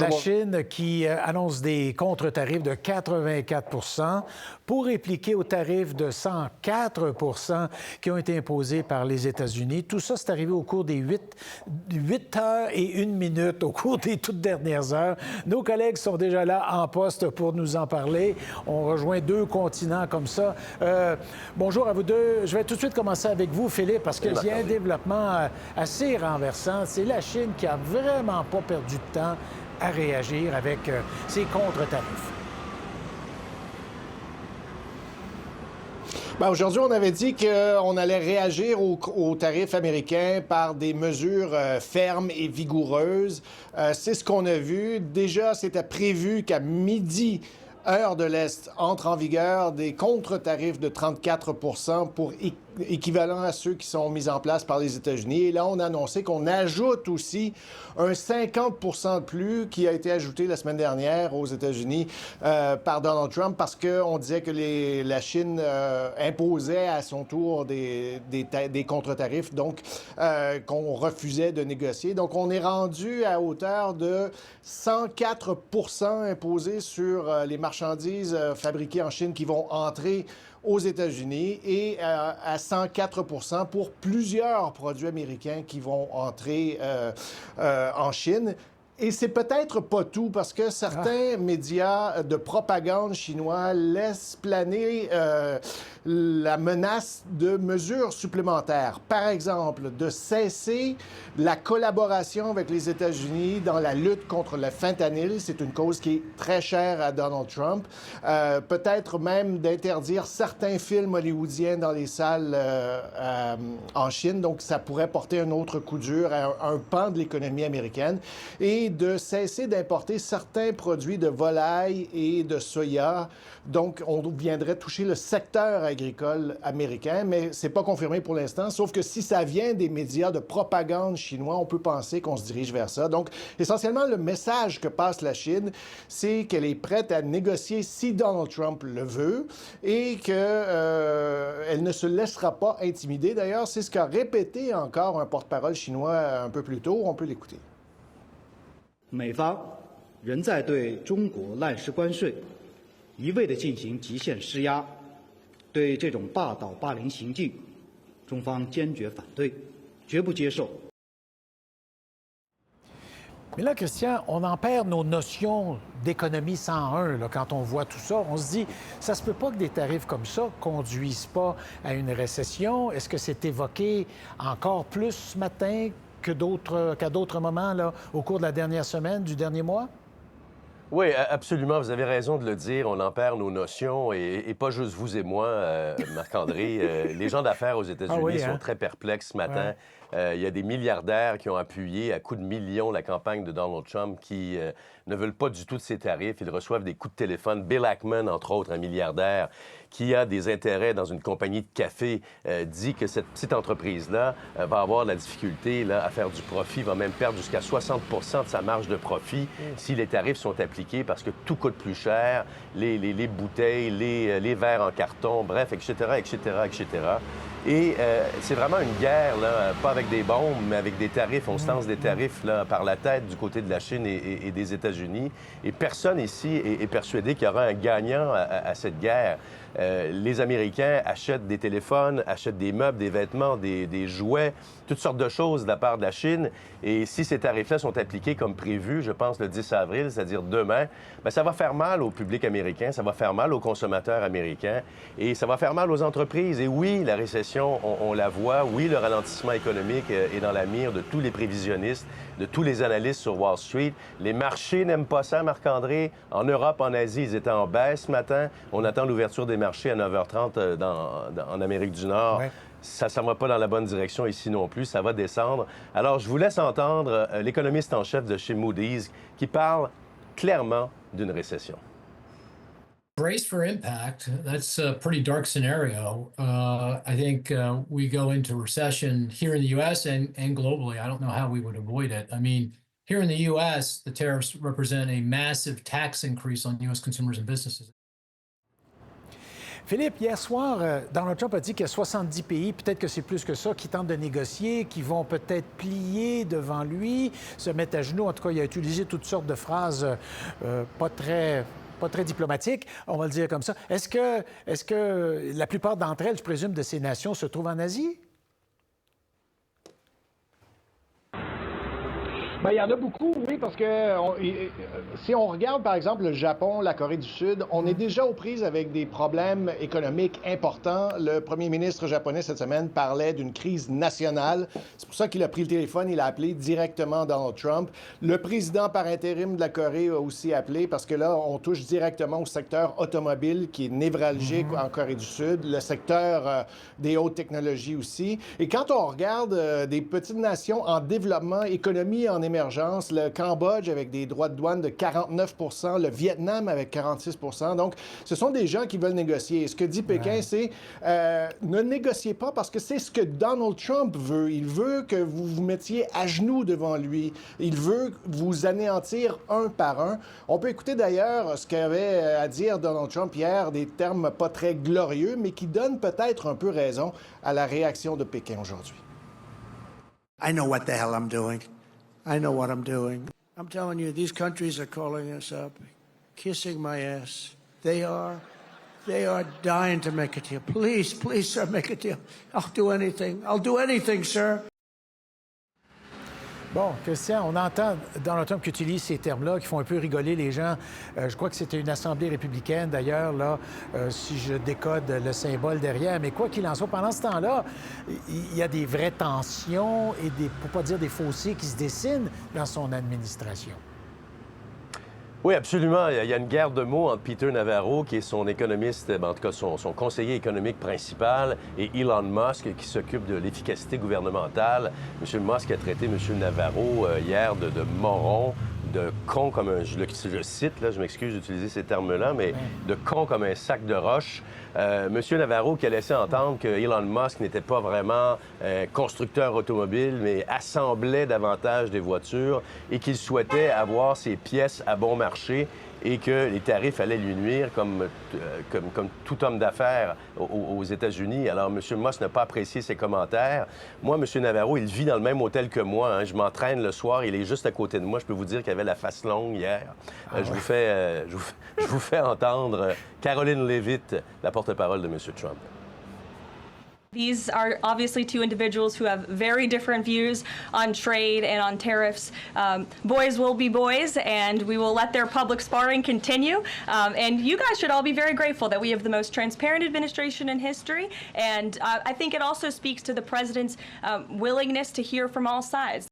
La Chine qui annonce des contre-tarifs de 84 pour répliquer aux tarifs de 104 qui ont été imposés par les États-Unis. Tout ça, c'est arrivé au cours des 8 heures et 1 minute, au cours des toutes dernières heures. Nos collègues sont déjà là en poste pour nous en parler. On rejoint 2 continents comme ça. Bonjour à vous deux. Je vais tout de suite commencer avec vous, Philippe, parce qu'il y a un développement assez renversant. C'est la Chine qui a vraiment pas perdu de temps à réagir avec ses contre-tarifs. Bien, aujourd'hui, on avait dit qu'on allait réagir aux tarifs américains par des mesures fermes et vigoureuses. C'est ce qu'on a vu. Déjà, c'était prévu qu'à midi, heure de l'Est, entre en vigueur des contre-tarifs de 34 pour équivalent à ceux qui sont mis en place par les États-Unis. Et là, on a annoncé qu'on ajoute aussi un 50 de plus qui a été ajouté la semaine dernière aux États-Unis par Donald Trump parce qu'on disait que la Chine imposait à son tour des contre-tarifs, donc qu'on refusait de négocier. Donc, on est rendu à hauteur de 104 imposés sur les marchandises fabriquées en Chine qui vont entrer aux États-Unis et à 104 pour plusieurs produits américains qui vont entrer en Chine. Et c'est peut-être pas tout, parce que certains médias de propagande chinois laissent planer la menace de mesures supplémentaires. Par exemple, de cesser la collaboration avec les États-Unis dans la lutte contre le fentanyl. C'est une cause qui est très chère à Donald Trump. Peut-être même d'interdire certains films hollywoodiens dans les salles en Chine. Donc, ça pourrait porter un autre coup dur à un pan de l'économie américaine. Et de cesser d'importer certains produits de volaille et de soya. Donc, on viendrait toucher le secteur agricole américain, mais c'est pas confirmé pour l'instant, sauf que si ça vient des médias de propagande chinois, on peut penser qu'on se dirige vers ça. Donc, essentiellement, le message que passe la Chine, c'est qu'elle est prête à négocier si Donald Trump le veut et qu'elle ne se laissera pas intimider. D'ailleurs, c'est ce qu'a répété encore un porte-parole chinois un peu plus tôt. On peut l'écouter. 美方仍在对中国滥施关税，一味地进行极限施压，对这种霸道霸凌行径，中方坚决反对，绝不接受。 Mais là, Christian, on en perd nos notions d'économie 101 là, quand on voit tout ça. On se dit, ça se peut pas que des tarifs comme ça conduisent pas à une récession. Est-ce que c'est évoqué encore plus ce matin qu'à d'autres moments là, au cours de la dernière semaine, du dernier mois? Oui, absolument. Vous avez raison de le dire. On en perd nos notions et pas juste vous et moi, Marc-André. Les gens d'affaires aux États-Unis sont très perplexes ce matin. Ouais. Il y a des milliardaires qui ont appuyé à coups de millions la campagne de Donald Trump qui ne veulent pas du tout de ces tarifs. Ils reçoivent des coups de téléphone. Bill Ackman, entre autres, un milliardaire qui a des intérêts dans une compagnie de café, dit que cette petite entreprise-là va avoir de la difficulté là, à faire du profit, va même perdre jusqu'à 60 de sa marge de profit si les tarifs sont appliqués parce que tout coûte plus cher, les bouteilles, les verres en carton, bref, etc., etc., etc. Et c'est vraiment une guerre, là, pas avec des bombes, mais avec des tarifs. On se lance des tarifs là, par la tête du côté de la Chine et des États-Unis. Et personne ici est persuadé qu'il y aura un gagnant à cette guerre. Les Américains achètent des téléphones, achètent des meubles, des vêtements, des jouets, toutes sortes de choses de la part de la Chine. Et si ces tarifs-là sont appliqués comme prévu, je pense le 10 avril, c'est-à-dire demain, bien, ça va faire mal au public américain, ça va faire mal aux consommateurs américains et ça va faire mal aux entreprises. Et oui, la récession, on la voit. Oui, le ralentissement économique est dans la mire de tous les prévisionnistes, de tous les analystes sur Wall Street. Les marchés n'aiment pas ça, Marc-André. En Europe, en Asie, ils étaient en baisse ce matin. On attend l'ouverture des marchés à 9h30 en Amérique du Nord. Ouais. Ça ne va pas dans la bonne direction ici non plus. Ça va descendre. Alors, je vous laisse entendre l'économiste en chef de chez Moody's qui parle clairement d'une récession. Brace for impact. That's a pretty dark scenario. I think we go into recession here in the U.S. and globally. I don't know how we would avoid it. I mean, here in the U.S., the tariffs represent a massive tax increase on U.S. consumers and businesses. Philippe, hier soir, Donald Trump a dit qu'il y a 70 pays, peut-être que c'est plus que ça, qui tentent de négocier, qui vont peut-être plier devant lui, se mettre à genoux. En tout cas, il a utilisé toutes sortes de phrases pas très diplomatiques, on va le dire comme ça. Est-ce que la plupart d'entre elles, je présume, de ces nations se trouvent en Asie? Bien, il y en a beaucoup, oui, parce que si on regarde, par exemple, le Japon, la Corée du Sud, on est déjà aux prises avec des problèmes économiques importants. Le premier ministre japonais, cette semaine, parlait d'une crise nationale. C'est pour ça qu'il a pris le téléphone, il a appelé directement Donald Trump. Le président par intérim de la Corée a aussi appelé, parce que là, on touche directement au secteur automobile, qui est névralgique en Corée du Sud, le secteur des hautes technologies aussi. Et quand on regarde des petites nations en développement, économie en émergence, le Cambodge avec des droits de douane de 49 %, le Vietnam avec 46 %. Donc, ce sont des gens qui veulent négocier. Et ce que dit Pékin, c'est ne négociez pas parce que c'est ce que Donald Trump veut. Il veut que vous vous mettiez à genoux devant lui. Il veut vous anéantir un par un. On peut écouter d'ailleurs ce qu'avait à dire Donald Trump hier, des termes pas très glorieux, mais qui donnent peut-être un peu raison à la réaction de Pékin aujourd'hui. I know what the hell I'm doing. I know what I'm doing. I'm telling you, these countries are calling us up, kissing my ass. They are dying to make a deal. Please, please, sir, make a deal. I'll do anything. I'll do anything, sir. Bon, Christian, on entend Donald Trump qui utilise ces termes-là, qui font un peu rigoler les gens. Je crois que c'était une assemblée républicaine, d'ailleurs, là, si je décode le symbole derrière. Mais quoi qu'il en soit, pendant ce temps-là, il y a des vraies tensions et pour pas dire des fossés qui se dessinent dans son administration. Oui, absolument. Il y a une guerre de mots entre Peter Navarro, qui est son économiste, en tout cas son conseiller économique principal, et Elon Musk, qui s'occupe de l'efficacité gouvernementale. M. Musk a traité M. Navarro hier de moron, de con comme un... Je cite, là, je m'excuse d'utiliser ces termes-là, mais de con comme un sac de roche. M. Navarro qui a laissé entendre que Elon Musk n'était pas vraiment constructeur automobile, mais assemblait davantage des voitures et qu'il souhaitait avoir ses pièces à bon marché et que les tarifs allaient lui nuire comme tout homme d'affaires aux États-Unis. Alors, M. Musk n'a pas apprécié ses commentaires. Moi, M. Navarro, il vit dans le même hôtel que moi. Hein. Je m'entraîne le soir, il est juste à côté de moi. Je peux vous dire qu'il avait la face longue hier. Je vous fais entendre Caroline Leavitt, la porte-parole de M. Trump. These are obviously two individuals who have very different views on trade and on tariffs. Boys will be boys, and we will let their public sparring continue. And you guys should all be very grateful that we have the most transparent administration in history. And I think it also speaks to the president's willingness to hear from all sides.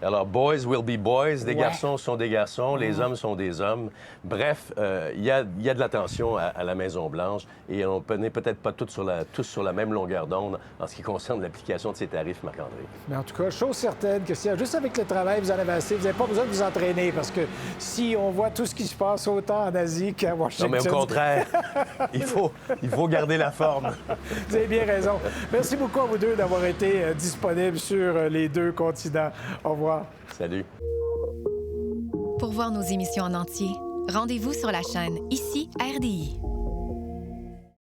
Alors, boys will be boys, des garçons sont des garçons, les hommes sont des hommes. Bref, il y a de la tension à la Maison-Blanche et on n'est peut-être pas tous sur la même longueur d'onde en ce qui concerne l'application de ces tarifs, Marc-André. Mais en tout cas, chose certaine que juste avec le travail, vous en avez assez. Vous n'avez pas besoin de vous entraîner parce que si on voit tout ce qui se passe autant en Asie qu'à Washington... Non, mais au contraire, il faut garder la forme. Vous avez bien raison. Merci beaucoup à vous deux d'avoir été disponibles sur les deux continents. Au revoir. Salut. Pour voir nos émissions en entier, rendez-vous sur la chaîne Ici RDI.